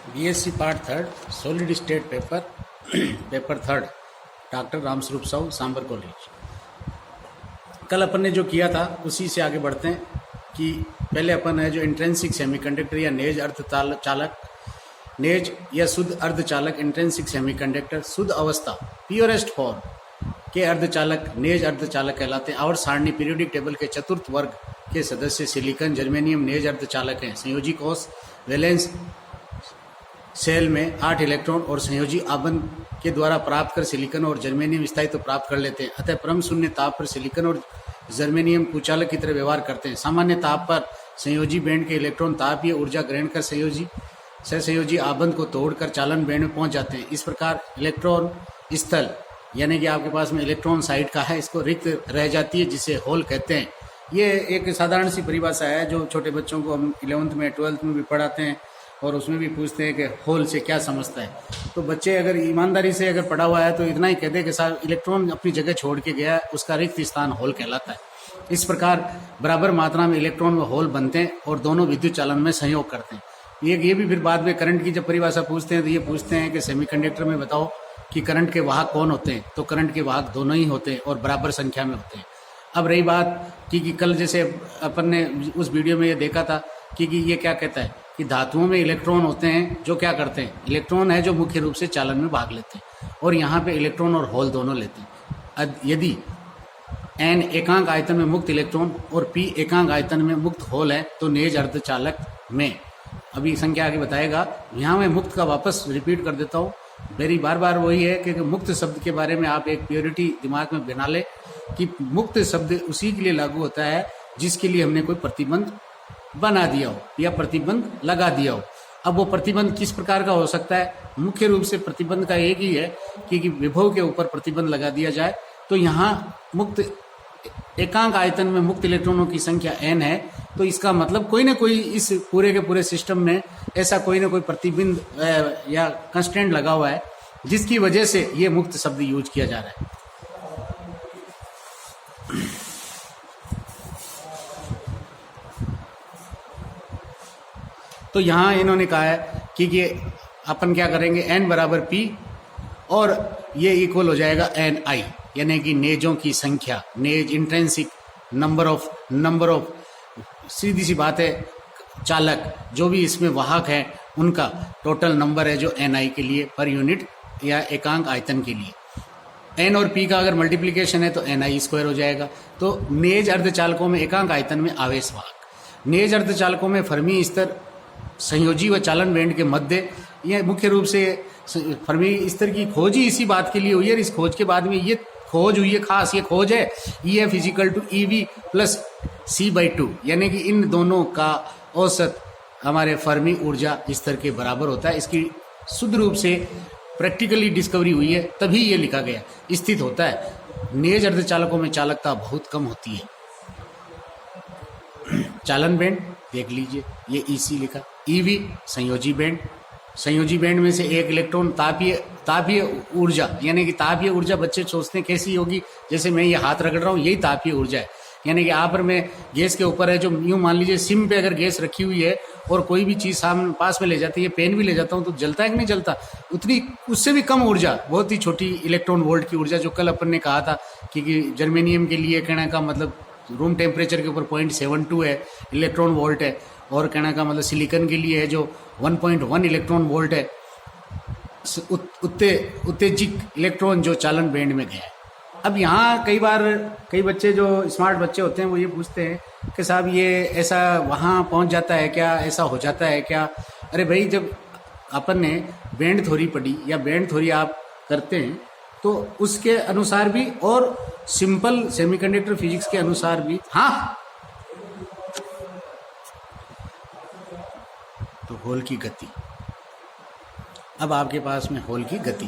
BSc part third solid state paper paper third doctor Ramswaroop Sahu Sambhar college. कल अपन ने जो किया था उसी से आगे बढ़ते हैं कि पहले अपन है जो इंट्रेंसिक सेमीकंडक्टर या नेज अर्धचालक, नेज या शुद्ध अर्धचालक इंट्रेंसिक सेमीकंडक्टर शुद्ध अवस्था प्योरेस्ट फॉर्म के अर्धचालक नेज अर्धचालक कहलाते हैं। आवर्त सारणी पीरियोडिक टेबल के चतुर्थ वर्ग के सदस्य सिलिकॉन जर्मेनियम नेज अर्धचालक हैं। संयोजी कोष वैलेंस सेल में 8 इलेक्ट्रॉन और संयोजी आबंध के द्वारा प्राप्त कर सिलिकॉन और जर्मेनियम स्थायित्व प्राप्त कर लेते हैं। अतः परम शून्य ताप पर सिलिकॉन और जर्मेनियम कुचालक की तरह व्यवहार करते हैं। सामान्य ताप पर संयोजी बैंड के इलेक्ट्रॉन तापीय ऊर्जा ग्रहण कर सहसंयोजी आबंध को तोड़कर चालन बैंड में पहुंच जाते हैं। इस प्रकार इलेक्ट्रॉन स्थल यानी कि आपके पास में इलेक्ट्रॉन साइड का है, इसको रिक्त रह जाती है जिसे होल कहते हैं। ये एक साधारण सी परिभाषा है जो छोटे बच्चों को हम 11th में 12th में भी पढ़ाते हैं और उसमें भी पूछते हैं कि होल से क्या समझता है। तो बच्चे अगर ईमानदारी से अगर पढ़ा हुआ है तो इतना ही कह दे कि साहब इलेक्ट्रॉन अपनी जगह छोड़ के गया, उसका रिक्त स्थान होल कहलाता है। इस प्रकार बराबर मात्रा में इलेक्ट्रॉन व होल बनते हैं और दोनों विद्युत चालन में सहयोग करते हैं। ये भी फिर बाद में करंट की जब परिभाषा पूछते हैं तो ये पूछते हैं कि सेमीकंडक्टर में बताओ कि करंट के वाहक कौन होते हैं, तो करंट के वाहक दोनों ही होते हैं और बराबर संख्या में होते हैं। अब रही बात कि कल जैसे अपन ने उस वीडियो में ये देखा था कि ये क्या कहता है कि धातुओं में इलेक्ट्रॉन होते हैं जो क्या करते हैं, इलेक्ट्रॉन है जो मुख्य रूप से चालन में भाग लेते हैं और यहाँ पे इलेक्ट्रॉन और होल दोनों लेते हैं। यदि n एकांक आयतन में मुक्त इलेक्ट्रॉन और p एकांक आयतन में मुक्त होल है तो नेज अर्धचालक में, अभी संख्या आगे बताएगा। यहाँ मैं मुक्त का वापस रिपीट कर देता हूँ। मेरी बार बार वही है कि मुक्त शब्द के बारे में आप एक प्योरिटी दिमाग में बना ले कि मुक्त शब्द उसी के लिए लागू होता है जिसके लिए हमने कोई प्रतिबंध बना दिया हो या प्रतिबंध लगा दिया हो। अब वो प्रतिबंध किस प्रकार का हो सकता है? मुख्य रूप से प्रतिबंध का एक ही है कि विभव के ऊपर प्रतिबंध लगा दिया जाए। तो यहाँ मुक्त एकांक आयतन में मुक्त इलेक्ट्रॉनों की संख्या n है, तो इसका मतलब कोई ना कोई इस पूरे के पूरे सिस्टम में ऐसा कोई ना कोई प्रतिबंध या कंस्टेंट लगा हुआ है जिसकी वजह से ये मुक्त शब्द यूज किया जा रहा है। तो यहाँ इन्होंने कहा है कि ये अपन क्या करेंगे, n बराबर p और ये इक्वल हो जाएगा ni, यानी कि नेजों की संख्या, नेज इंट्रेंसिक नंबर ऑफ सीधी सी बात है, चालक जो भी इसमें वाहक है उनका टोटल नंबर है जो ni के लिए पर यूनिट या एकांक आयतन के लिए। n और p का अगर मल्टीप्लिकेशन है तो ni स्क्वायर हो जाएगा। तो नेज अर्धचालकों में एकांक आयतन में आवेश वाहक, नेज अर्धचालकों में फर्मी स्तर संयोजी व चालन बैंड के मध्य, यह मुख्य रूप से फर्मी स्तर की खोज ही इसी बात के लिए हुई है। इस खोज के बाद में ये खोज हुई है, खास ये खोज है EF = EV + C/2, यानी कि इन दोनों का औसत हमारे फर्मी ऊर्जा स्तर के बराबर होता है। इसकी शुद्ध रूप से प्रैक्टिकली डिस्कवरी हुई है, तभी ये लिखा गया स्थित होता है। नेज अर्धचालकों में चालकता बहुत कम होती है। चालन बैंड देख लीजिए, ये EC लिखा, EV संयोजी बैंड, संयोजी बैंड में से एक इलेक्ट्रॉन तापीय ऊर्जा, यानी कि तापीय ऊर्जा बच्चे सोचते हैं कैसी होगी, जैसे मैं ये हाथ रगड़ रहा हूँ यही तापीय ऊर्जा है। यानी कि यहाँ पर मैं गैस के ऊपर है जो यूँ मान लीजिए सिम पे अगर गैस रखी हुई है और कोई भी चीज़ सामने पास में ले जाती है, पेन भी ले जाता हूँ तो जलता है कि नहीं जलता, उतनी उससे भी कम ऊर्जा, बहुत ही छोटी इलेक्ट्रॉन वोल्ट की ऊर्जा, जो कल अपन ने कहा था कि जर्मेनियम के लिए कहने का मतलब रूम टेम्परेचर के ऊपर 0.72 है इलेक्ट्रॉन वोल्ट है, और कहने का मतलब सिलिकॉन के लिए है जो 1.1 इलेक्ट्रॉन वोल्ट है। उत्तेजित इलेक्ट्रॉन जो चालन बैंड में गया है। अब यहाँ कई बच्चे जो स्मार्ट बच्चे होते हैं वो ये पूछते हैं कि साहब ये ऐसा वहाँ पहुँच जाता है क्या, ऐसा हो जाता है क्या? अरे भाई, जब अपन ने बैंड थ्योरी पढ़ी या बैंड थ्योरी आप करते हैं तो उसके अनुसार भी और सिंपल सेमीकंडक्टर फिजिक्स के अनुसार भी, हाँ, तो होल की गति, अब आपके पास में होल की गति